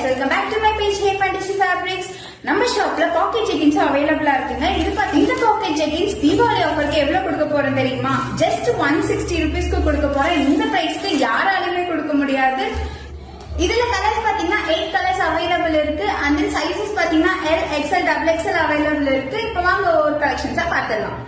welcome back to my page Hey Fantasy Fabrics. நம்ம ஷாப்ல packet jeggings அவைலபிளா இருக்குங்க. இந்த பாக்கெட் ஜெகின்ஸ் தீபாவளி ஆஃபருக்கு எவ்வளவு கொடுக்க போறோம் தெரியுமா? ஜஸ்ட் 160 rupeesக்கு கொடுக்க போறேன். இந்த பிரைஸ்க்கு யாராலுமே கொடுக்க முடியாது. இதுல கலர்ஸ் பாத்தீங்கன்னா 8 கலர்ஸ் அவைலபிள் இருக்கு. அண்ட் தென் சைஸஸ் பாத்தீங்கன்னா L, XL, XXL அவைலபிள் இருக்கு. இப்போ வாங்க ஒவ்வொரு கலெக்ஷன்ஸா பார்த்துடலாம்.